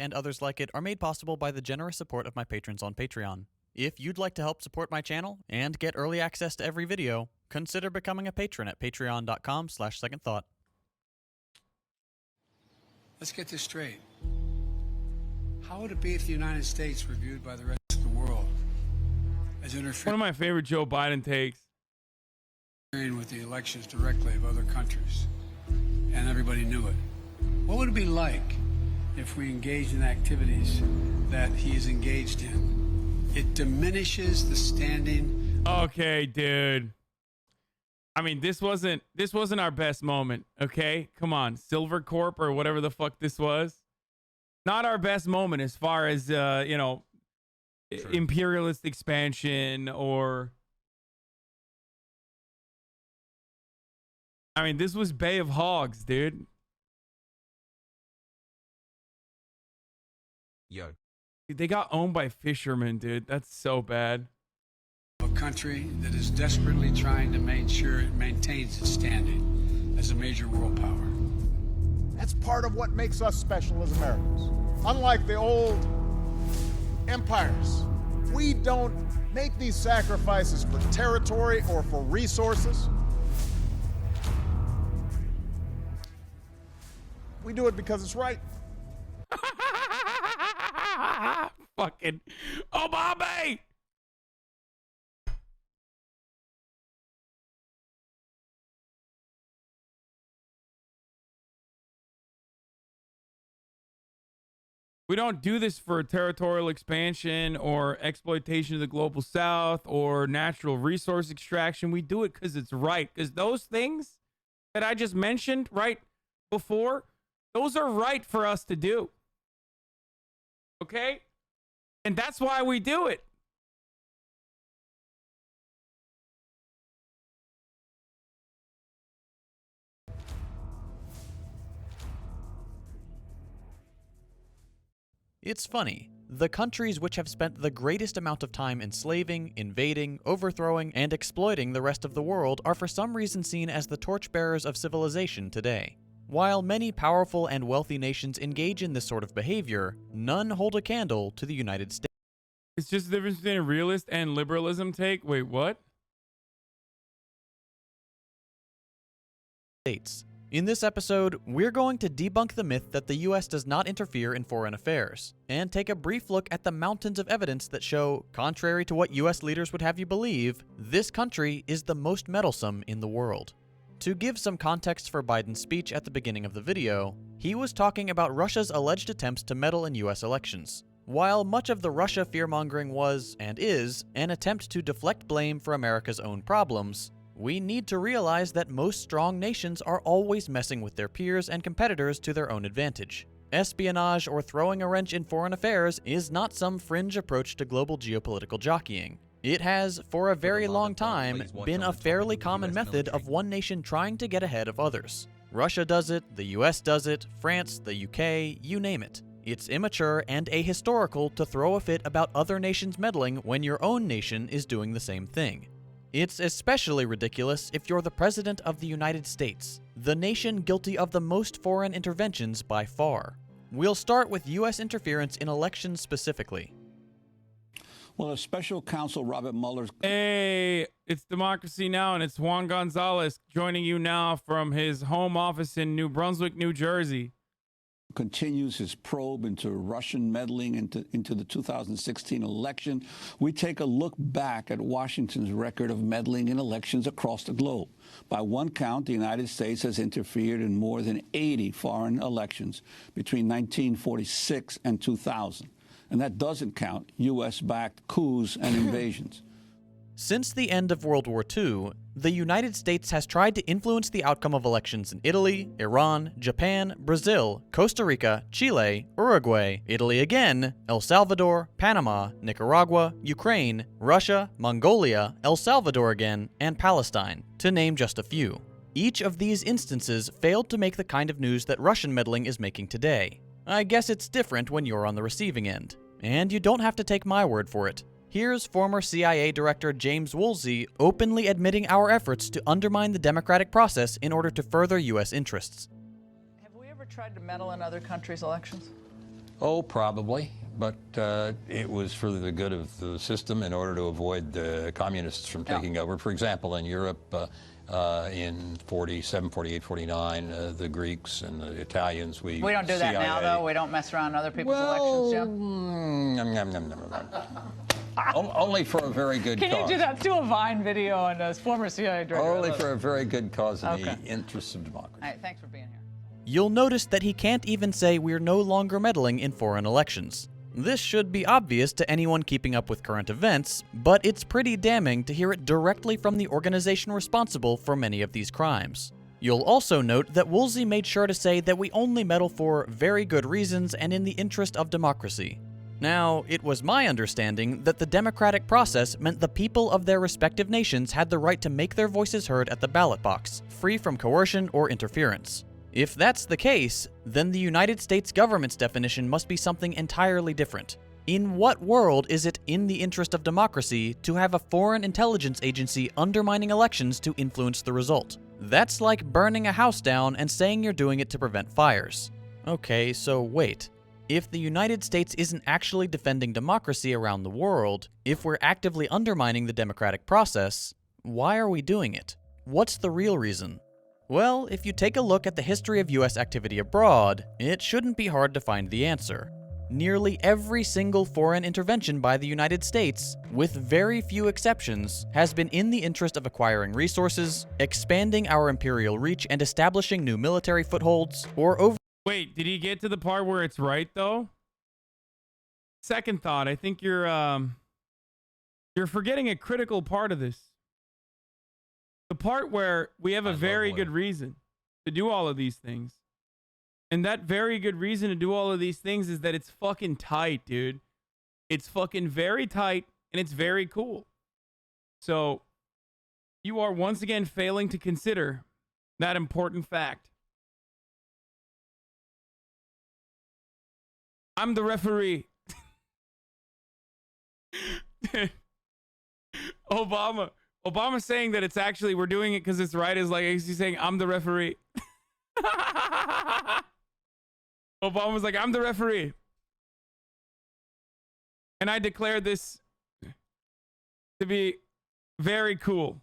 and others like it are made possible by the generous support of my patrons on Patreon. If you'd like to help support my channel and get early access to every video, consider becoming a patron at patreon.com/secondthought. Let's get this straight. How would it be if the United States were viewed by the rest of the world as One of my favorite Joe Biden takes. interfering with the elections directly of other countries, and everybody knew it? What would it be like if we engaged in activities that he is engaged in? It diminishes the standing. Okay, dude. I mean, this wasn't our best moment, okay? Come on, Silver Corp or whatever the fuck this was. Not our best moment as far as imperialist expansion or I mean, this was Bay of Hogs, dude. Yo. They got owned by fishermen, dude. That's so bad. A country that is desperately trying to make sure it maintains its standing as a major world power. That's part of what makes us special as Americans. Unlike the old empires, we don't make these sacrifices for territory or for resources. We do it because it's right. Fucking Obama! We don't do this for territorial expansion or exploitation of the global south or natural resource extraction. We do it because it's right. Because those things that I just mentioned right before, those are right for us to do. Okay? And that's why we do it. It's funny. The countries which have spent the greatest amount of time enslaving, invading, overthrowing, and exploiting the rest of the world are for some reason seen as the torchbearers of civilization today. While many powerful and wealthy nations engage in this sort of behavior, none hold a candle to the United States. It's just the difference between a realist and liberalism take. Wait, what? In this episode, we're going to debunk the myth that the US does not interfere in foreign affairs, and take a brief look at the mountains of evidence that show, contrary to what US leaders would have you believe, this country is the most meddlesome in the world. To give some context for Biden's speech at the beginning of the video, he was talking about Russia's alleged attempts to meddle in US elections. While much of the Russia fear-mongering was, and is, an attempt to deflect blame for America's own problems, we need to realize that most strong nations are always messing with their peers and competitors to their own advantage. Espionage or throwing a wrench in foreign affairs is not some fringe approach to global geopolitical jockeying. It has, for a very long time, been a fairly common method of one nation trying to get ahead of others. Russia does it, the US does it, France, the UK, you name it. It's immature and ahistorical to throw a fit about other nations meddling when your own nation is doing the same thing. It's especially ridiculous if you're the President of the United States, the nation guilty of the most foreign interventions by far. We'll start with US interference in elections specifically. Well, if Special Counsel Robert Mueller's... Hey, it's Democracy Now! And it's Juan Gonzalez joining you now from his home office in New Brunswick, New Jersey. Continues his probe into Russian meddling into the 2016 election, we take a look back at Washington's record of meddling in elections across the globe. By one count, the United States has interfered in more than 80 foreign elections between 1946 and 2000. And that doesn't count U.S.-backed coups and invasions. Since the end of World War II, the United States has tried to influence the outcome of elections in Italy, Iran, Japan, Brazil, Costa Rica, Chile, Uruguay, Italy again, El Salvador, Panama, Nicaragua, Ukraine, Russia, Mongolia, El Salvador again, and Palestine, to name just a few. Each of these instances failed to make the kind of news that Russian meddling is making today. I guess it's different when you're on the receiving end. And you don't have to take my word for it. Here's former CIA Director James Woolsey openly admitting our efforts to undermine the democratic process in order to further U.S. interests. Have we ever tried to meddle in other countries' elections? Oh, probably. But it was for the good of the system in order to avoid the communists from taking over. For example, in Europe, in 47, 48, 49, the Greeks and the Italians, we don't do that now, though? We don't mess around other people's elections, Jim? Only for a very good cause. Can you do that? Do a Vine video on a former CIA director. Only for a very good cause in the interests of democracy. All right, thanks for being here. You'll notice that he can't even say we're no longer meddling in foreign elections. This should be obvious to anyone keeping up with current events, but it's pretty damning to hear it directly from the organization responsible for many of these crimes. You'll also note that Woolsey made sure to say that we only meddle for very good reasons and in the interest of democracy. Now, it was my understanding that the democratic process meant the people of their respective nations had the right to make their voices heard at the ballot box, free from coercion or interference. If that's the case, then the United States government's definition must be something entirely different. In what world is it in the interest of democracy to have a foreign intelligence agency undermining elections to influence the result? That's like burning a house down and saying you're doing it to prevent fires. Okay, so wait. If the United States isn't actually defending democracy around the world, if we're actively undermining the democratic process, why are we doing it? What's the real reason? Well, if you take a look at the history of US activity abroad, it shouldn't be hard to find the answer. Nearly every single foreign intervention by the United States, with very few exceptions, has been in the interest of acquiring resources, expanding our imperial reach, and establishing new military footholds, or over— Wait, did he get to the part where it's right, though? Second thought, I think you're forgetting a critical part of this. The part where we have a very good reason to do all of these things. And that very good reason to do all of these things is that it's fucking tight, dude. It's fucking very tight, and it's very cool. So, you are once again failing to consider that important fact. I'm the referee. Obama saying that it's actually we're doing it because it's right is like he's saying I'm the referee. Obama's like I'm the referee, and I declare this to be very cool.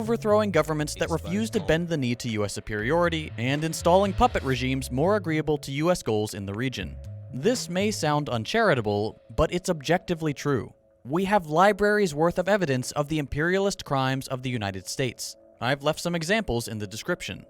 Overthrowing governments that refuse to bend the knee to US superiority and installing puppet regimes more agreeable to US goals in the region. This may sound uncharitable, but it's objectively true. We have libraries worth of evidence of the imperialist crimes of the United States. I've left some examples in the description.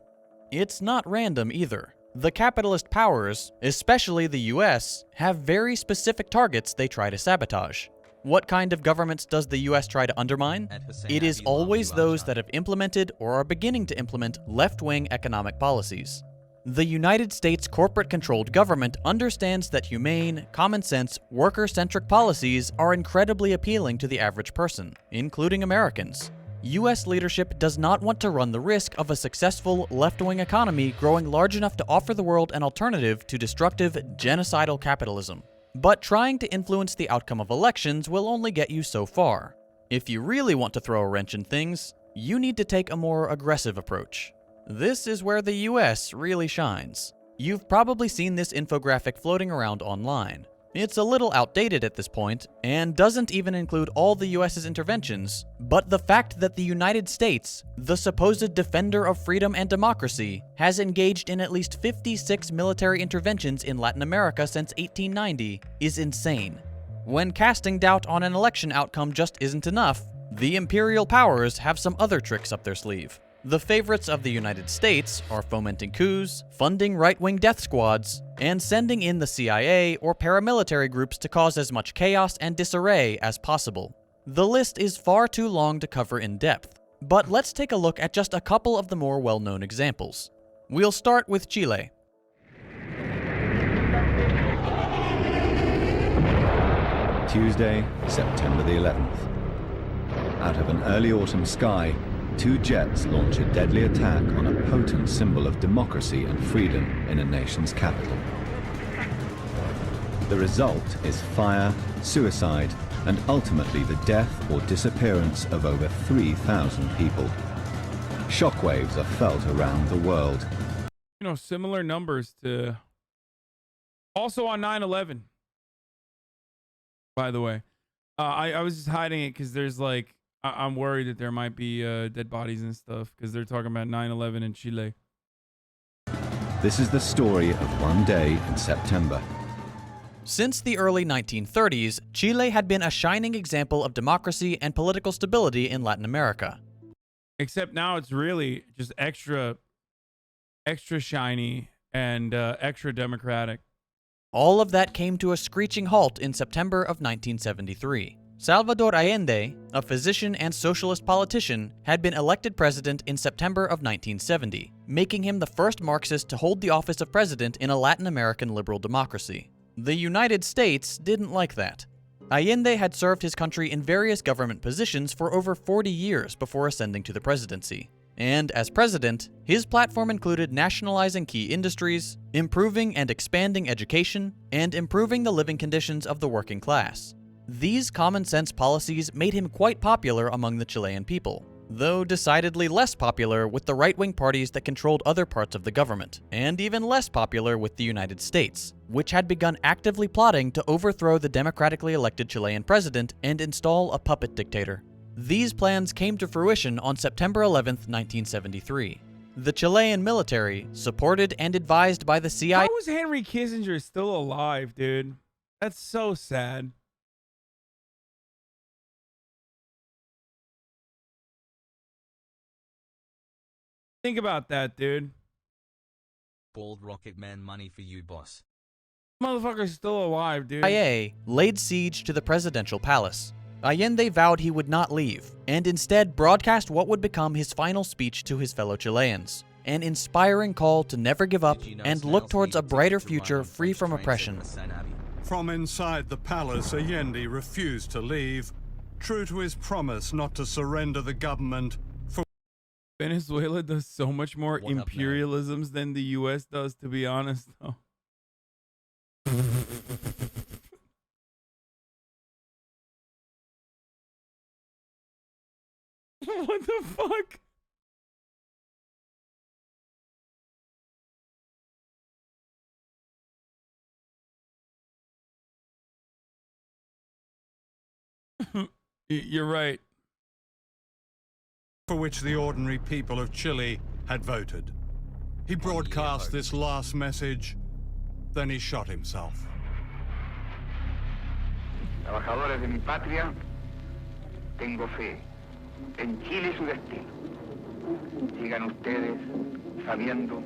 It's not random either. The capitalist powers, especially the US, have very specific targets they try to sabotage. What kind of governments does the US try to undermine? It is always those that have implemented or are beginning to implement left-wing economic policies. The United States corporate-controlled government understands that humane, common-sense, worker-centric policies are incredibly appealing to the average person, including Americans. US leadership does not want to run the risk of a successful left-wing economy growing large enough to offer the world an alternative to destructive, genocidal capitalism. But trying to influence the outcome of elections will only get you so far. If you really want to throw a wrench in things, you need to take a more aggressive approach. This is where the US really shines. You've probably seen this infographic floating around online. It's a little outdated at this point, and doesn't even include all the US's interventions, but the fact that the United States, the supposed defender of freedom and democracy, has engaged in at least 56 military interventions in Latin America since 1890 is insane. When casting doubt on an election outcome just isn't enough, the imperial powers have some other tricks up their sleeve. The favorites of the United States are fomenting coups, funding right-wing death squads, and sending in the CIA or paramilitary groups to cause as much chaos and disarray as possible. The list is far too long to cover in depth, but let's take a look at just a couple of the more well-known examples. We'll start with Chile. Tuesday, September the 11th. Out of an early autumn sky, two jets launch a deadly attack on a potent symbol of democracy and freedom in a nation's capital. The result is fire, suicide, and ultimately the death or disappearance of over 3,000 people. Shockwaves are felt around the world. You know, similar numbers to Also on 9/11, by the way. I was just hiding it because there's like, I'm worried that there might be dead bodies and stuff because they're talking about 9/11 in Chile. This is the story of one day in September. Since the early 1930s, Chile had been a shining example of democracy and political stability in Latin America. Except now it's really just extra shiny and extra democratic. All of that came to a screeching halt in September of 1973. Salvador Allende, a physician and socialist politician, had been elected president in September of 1970, making him the first Marxist to hold the office of president in a Latin American liberal democracy. The United States didn't like that. Allende had served his country in various government positions for over 40 years before ascending to the presidency. And as president, his platform included nationalizing key industries, improving and expanding education, and improving the living conditions of the working class. These common-sense policies made him quite popular among the Chilean people, though decidedly less popular with the right-wing parties that controlled other parts of the government, and even less popular with the United States, which had begun actively plotting to overthrow the democratically elected Chilean president and install a puppet dictator. These plans came to fruition on September 11, 1973. The Chilean military, supported and advised by the CIA... How is Henry Kissinger still alive, dude? That's so sad. Think about that, dude. Bald Rocket Man money for you, boss. Motherfucker's still alive, dude. CIA laid siege to the presidential palace. Allende vowed he would not leave, and instead broadcast what would become his final speech to his fellow Chileans, an inspiring call to never give up and look towards a brighter future free from oppression. From inside the palace, Allende refused to leave, true to his promise not to surrender the government. Venezuela does so much more imperialisms than the U.S. does, to be honest, though. What the fuck? You're right. For which the ordinary people of Chile had voted. He broadcast this last message, then he shot himself. Trabajadores de mi patria, tengo fe en Chile y su destino. Sigan ustedes sabiendo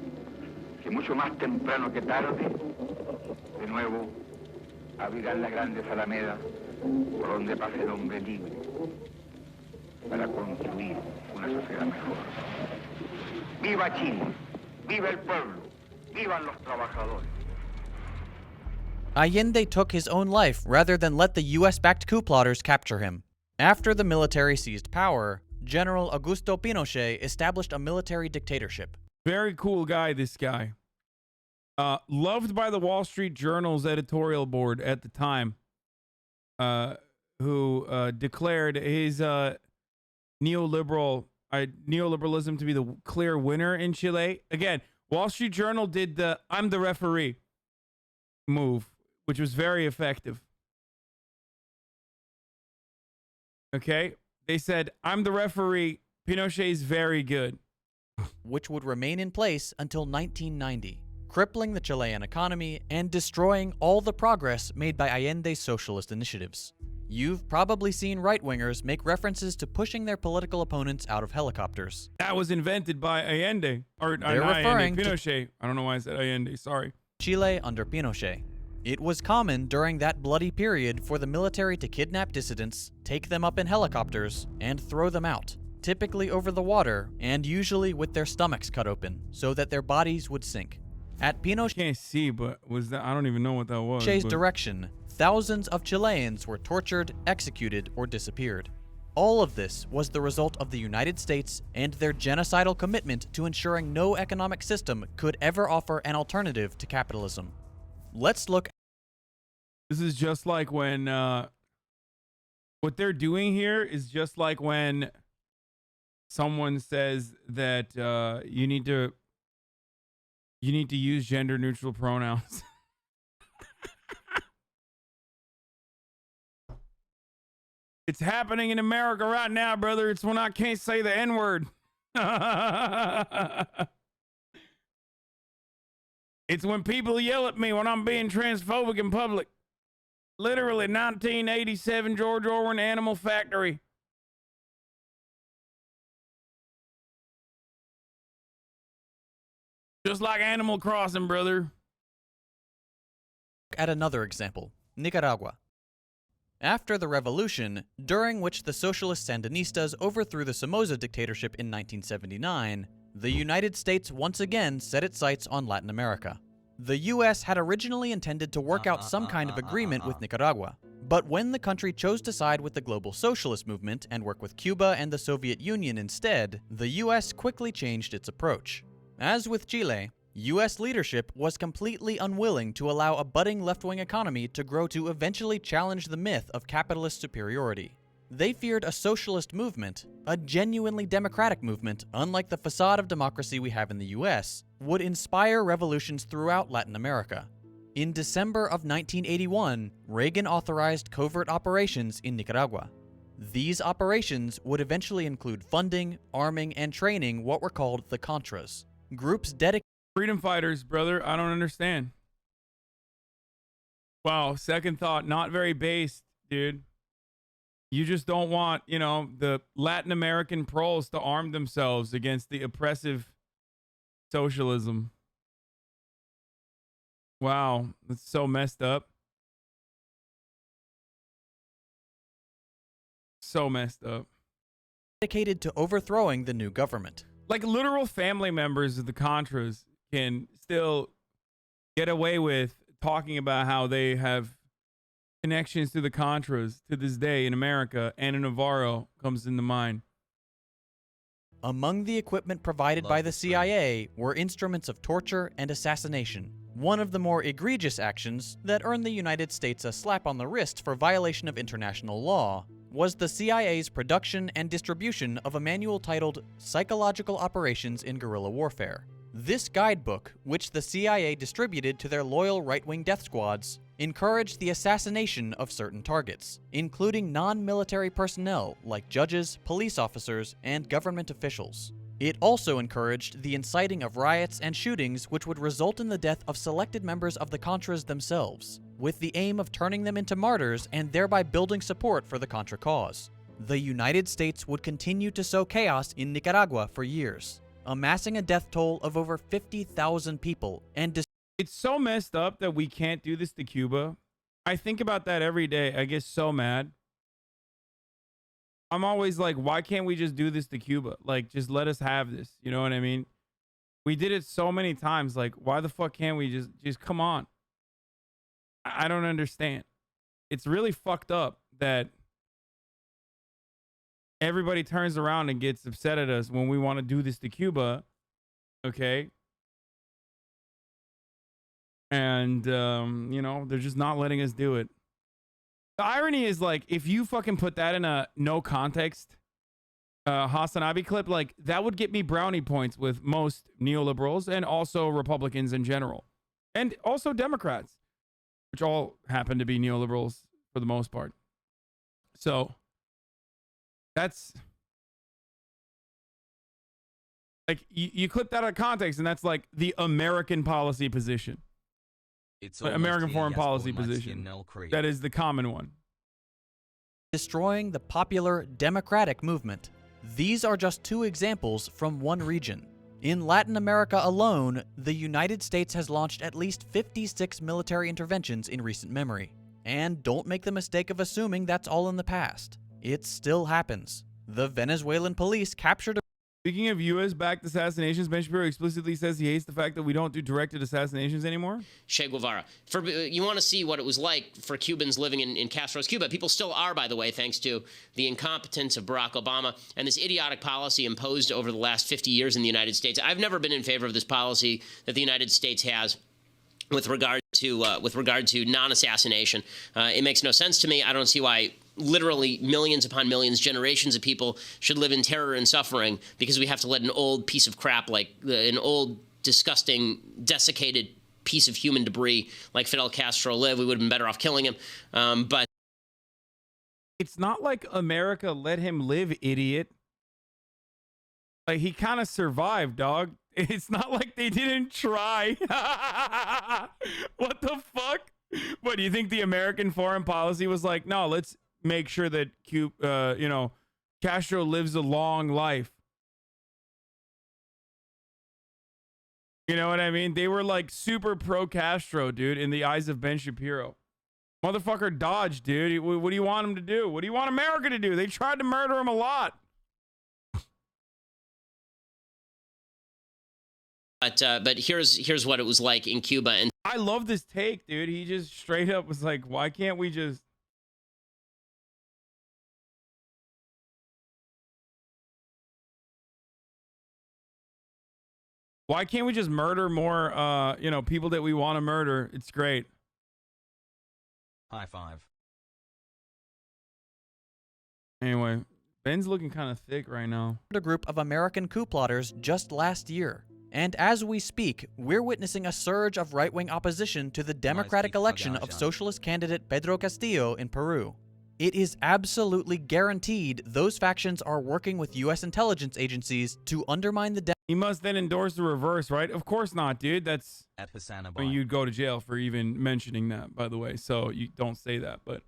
que mucho más temprano que tarde, de nuevo, abrirán las grandes alamedas por donde pase el hombre libre para construir una sociedad mejor. ¡Viva Chile! ¡Viva el pueblo! ¡Vivan los trabajadores! Allende took his own life rather than let the US-backed coup plotters capture him. After the military seized power, General Augusto Pinochet established a military dictatorship. Very cool guy, this guy. Loved by the Wall Street Journal's editorial board at the time, who declared his neoliberalism to be the clear winner in Chile. Again, Wall Street Journal did the "I'm the referee" move, which was very effective. Okay? They said, "I'm the referee. Pinochet's very good." Which would remain in place until 1990, crippling the Chilean economy and destroying all the progress made by Allende's socialist initiatives. You've probably seen right-wingers make references to pushing their political opponents out of helicopters. That was invented by Allende. Or They're not referring Allende, Pinochet. I don't know why I said Allende. Sorry. Chile under Pinochet. It was common during that bloody period for the military to kidnap dissidents, take them up in helicopters, and throw them out, typically over the water, and usually with their stomachs cut open, so that their bodies would sink. At Pinochet's Can't see, but was that? I don't even know what that was. but- direction, thousands of Chileans were tortured, executed, or disappeared. All of this was the result of the United States and their genocidal commitment to ensuring no economic system could ever offer an alternative to capitalism. Let's look. This is just like when what they're doing here is just like when someone says that you need to use gender neutral pronouns. It's happening in America right now, brother. It's when I can't say the N-word. It's when people yell at me when I'm being transphobic in public. Literally 1987 George Orwell Animal Factory. Just like Animal Crossing, brother. At another example, Nicaragua. After the revolution, during which the socialist Sandinistas overthrew the Somoza dictatorship in 1979, the United States once again set its sights on Latin America. The US had originally intended to work out some kind of agreement with Nicaragua, but when the country chose to side with the global socialist movement and work with Cuba and the Soviet Union instead, the US quickly changed its approach. As with Chile, US leadership was completely unwilling to allow a budding left-wing economy to grow to eventually challenge the myth of capitalist superiority. They feared a socialist movement, a genuinely democratic movement, unlike the facade of democracy we have in the US, would inspire revolutions throughout Latin America. In December of 1981, Reagan authorized covert operations in Nicaragua. These operations would eventually include funding, arming, and training what were called the Contras, groups dedicated Freedom fighters, brother. I don't understand. Wow, second thought, not very based, dude. You just don't want, you know, the Latin American proles to arm themselves against the oppressive socialism. Wow, that's so messed up. So messed up. dedicated to overthrowing the new government. Like literal family members of the Contras can still get away with talking about how they have connections to the Contras to this day in America. Anna Navarro comes into mind. Among the equipment provided by the CIA were instruments of torture and assassination, one of the more egregious actions that earned the United States a slap on the wrist for violation of international law was the CIA's production and distribution of a manual titled Psychological Operations in Guerrilla Warfare. This guidebook, which the CIA distributed to their loyal right-wing death squads, encouraged the assassination of certain targets, including non-military personnel like judges, police officers, and government officials. It also encouraged the inciting of riots and shootings which would result in the death of selected members of the Contras themselves, with the aim of turning them into martyrs and thereby building support for the Contra cause. The United States would continue to sow chaos in Nicaragua for years, amassing a death toll of over 50,000 people and it's so messed up that we can't do this to Cuba. I think about that every day. I get so mad. I'm always like, why can't we just do this to Cuba? Like, just let us have this. You know what I mean? We did it so many times. Like, why the fuck can't we just come on? I don't understand. It's really fucked up that everybody turns around and gets upset at us when we want to do this to Cuba. Okay? And, you know, they're just not letting us do it. The irony is, like, if you fucking put that in a no context Hasanabi clip, like, that would get me brownie points with most neoliberals and also Republicans in general. And also Democrats, which all happen to be neoliberals for the most part. So, that's... like, you clip that out of context, and that's, like, the American policy position. It's American foreign policy position. That is the common one. destroying the popular democratic movement. These are just two examples from one region. In Latin America alone, the United States has launched at least 56 military interventions in recent memory. And don't make the mistake of assuming that's all in the past. It still happens. The Venezuelan police captured a Speaking of U.S.-backed assassinations, Ben Shapiro explicitly says he hates the fact that we don't do directed assassinations anymore. Che Guevara. You want to see what it was like for Cubans living in Castro's Cuba. People still are, by the way, thanks to the incompetence of Barack Obama and this idiotic policy imposed over the last 50 years in the United States. I've never been in favor of this policy that the United States has with regard to non-assassination. It makes no sense to me. I don't see why literally millions upon millions, generations of people should live in terror and suffering because we have to let an old piece of crap, like an old, disgusting, desiccated piece of human debris like Fidel Castro live. We would have been better off killing him. But It's not like America let him live, idiot. Like, he kind of survived, dog. It's not like they didn't try. What the fuck? What, do you think the American foreign policy was like, no, let's make sure that Castro lives a long life? You know what I mean? They were like super pro Castro, dude, in the eyes of Ben Shapiro. Motherfucker dodged, dude. What do you want him to do? What do you want America to do? They tried to murder him a lot. But here's what it was like in Cuba. And I love this take, dude. He just straight up was like, why can't we just... Why can't we just murder more, people that we want to murder? It's great. High five. Anyway, Ben's looking kind of thick right now. A group of American coup plotters just last year. And as we speak, we're witnessing a surge of right-wing opposition to the democratic election of socialist candidate Pedro Castillo in Peru. It is absolutely guaranteed those factions are working with U.S. intelligence agencies to undermine the... He must then endorse the reverse, right? Of course not, dude. That's... At Hasanabi. I mean, you'd go to jail for even mentioning that, by the way. So you don't say that, but...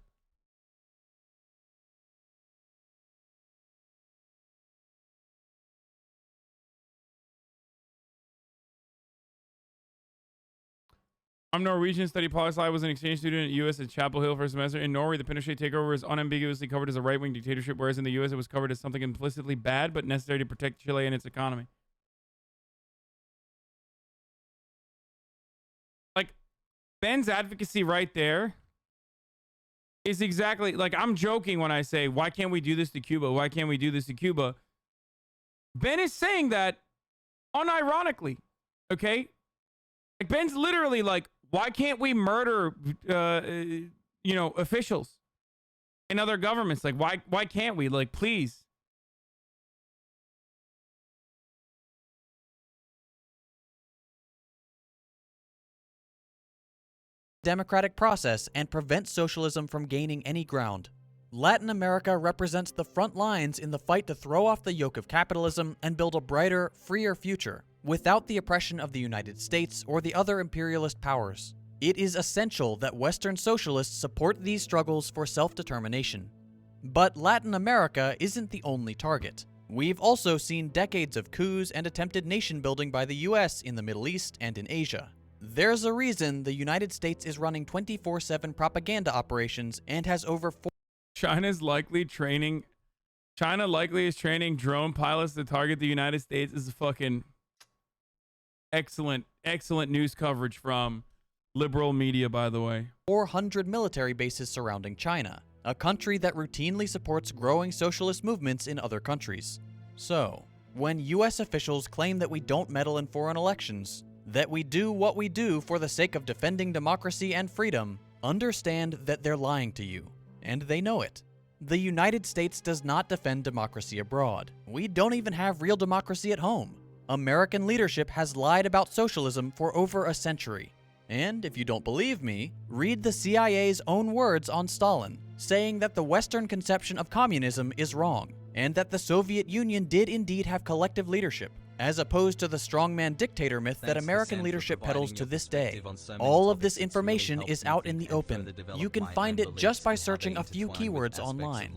I'm Norwegian, studied poli-sci, was an exchange student at U.S. at Chapel Hill for a semester. In Norway, the Pinochet takeover is unambiguously covered as a right-wing dictatorship, whereas in the U.S. it was covered as something implicitly bad but necessary to protect Chile and its economy. Like, Ben's advocacy right there is exactly, like, I'm joking when I say, why can't we do this to Cuba? Why can't we do this to Cuba? Ben is saying that unironically, okay? Like, Ben's literally like, why can't we murder, officials in other governments? Like, why can't we? Like, please. democratic process and prevent socialism from gaining any ground. Latin America represents the front lines in the fight to throw off the yoke of capitalism and build a brighter, freer future, without the oppression of the United States or the other imperialist powers. It is essential that Western socialists support these struggles for self-determination. But Latin America isn't the only target. We've also seen decades of coups and attempted nation-building by the US in the Middle East and in Asia. There's a reason the United States is running 24/7 propaganda operations and has over China likely is training drone pilots to target the United States. Is a fucking excellent news coverage from liberal media, by the way. 400 military bases surrounding China, a country that routinely supports growing socialist movements in other countries. So, when US officials claim that we don't meddle in foreign elections, that we do what we do for the sake of defending democracy and freedom, understand that they're lying to you. And they know it. The United States does not defend democracy abroad. We don't even have real democracy at home. American leadership has lied about socialism for over a century. And if you don't believe me, read the CIA's own words on Stalin, saying that the Western conception of communism is wrong, and that the Soviet Union did indeed have collective leadership, as opposed to the strongman dictator myth that American leadership peddles to this day. All of this information is out in the open. You can find it just by searching a few keywords online.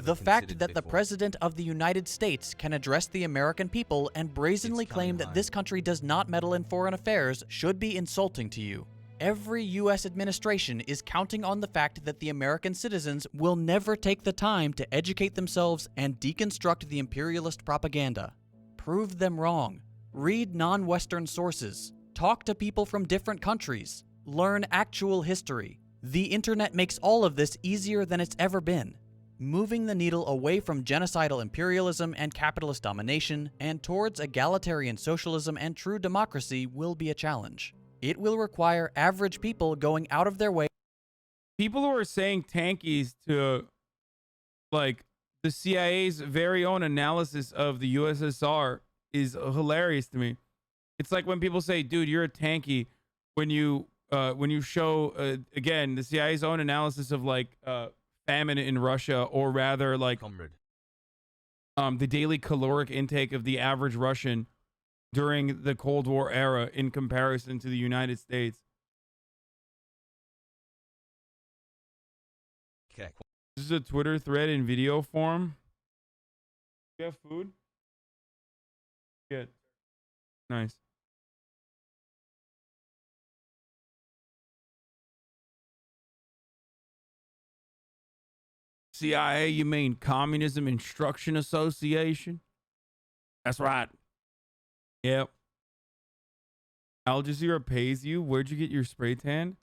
The fact that the President of the United States can address the American people and brazenly claim that this country does not meddle in foreign affairs should be insulting to you. Every US administration is counting on the fact that the American citizens will never take the time to educate themselves and deconstruct the imperialist propaganda. Prove them wrong. Read non-Western sources. Talk to people from different countries. Learn actual history. The internet makes all of this easier than it's ever been. Moving the needle away from genocidal imperialism and capitalist domination and towards egalitarian socialism and true democracy will be a challenge. It will require average people going out of their way. People who are saying tankies to, like, the CIA's very own analysis of the USSR is hilarious to me. It's like when people say, dude, you're a tanky, when you show, again, the CIA's own analysis of, like, famine in Russia, or rather like the daily caloric intake of the average Russian during the Cold War era in comparison to the United States. Okay. This is a Twitter thread in video form. You have food? Good. Nice. CIA, you mean Communism Instruction Association? That's right. Yep. Al Jazeera pays you. Where'd you get your spray tan?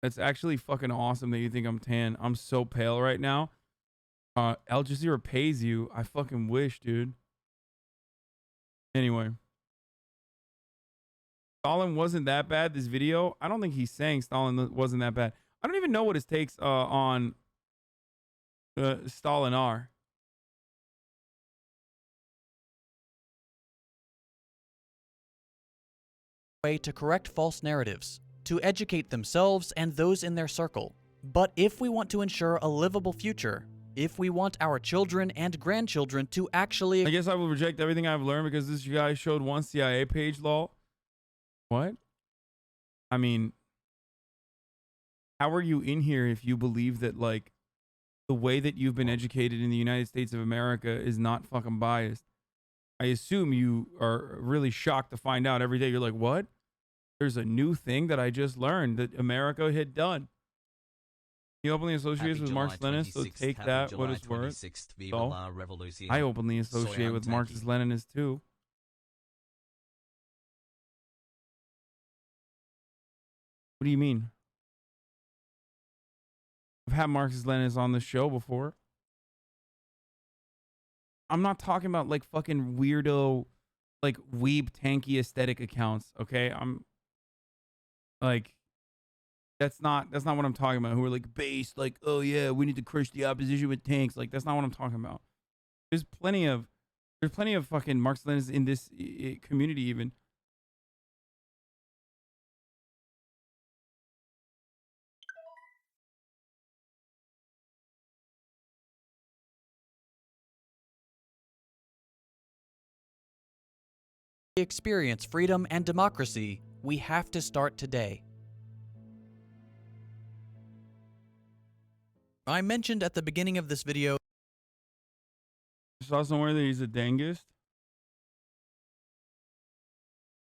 That's actually fucking awesome that you think I'm tan. I'm so pale right now. Al Jazeera pays you. I fucking wish, dude. Anyway. Stalin wasn't that bad, this video. I don't think he's saying Stalin wasn't that bad. I don't even know what his takes on Stalin are. Way to correct false narratives, to educate themselves and those in their circle. But if we want to ensure a livable future, if we want our children and grandchildren to actually... I guess I will reject everything I've learned because this guy showed one CIA page, lol. What? I mean, how are you in here if you believe that, like, the way that you've been educated in the United States of America is not fucking biased? I assume you are really shocked to find out every day. You're like, what? There's a new thing that I just learned that America had done. He openly associates with Marxist-Leninists, so take that what it's worth. So, I openly associate with Marxist-Leninists too. What do you mean? I've had Marxist-Leninists on the show before. I'm not talking about like fucking weirdo, like weeb tanky aesthetic accounts, okay? I'm like, that's not what I'm talking about. Who are like based, like, oh yeah, we need to crush the opposition with tanks. Like, that's not what I'm talking about. There's plenty of fucking Marxist-Leninists in this community even. experience freedom and democracy, we have to start today. I mentioned at the beginning of this video... I saw somewhere that he's a dentist.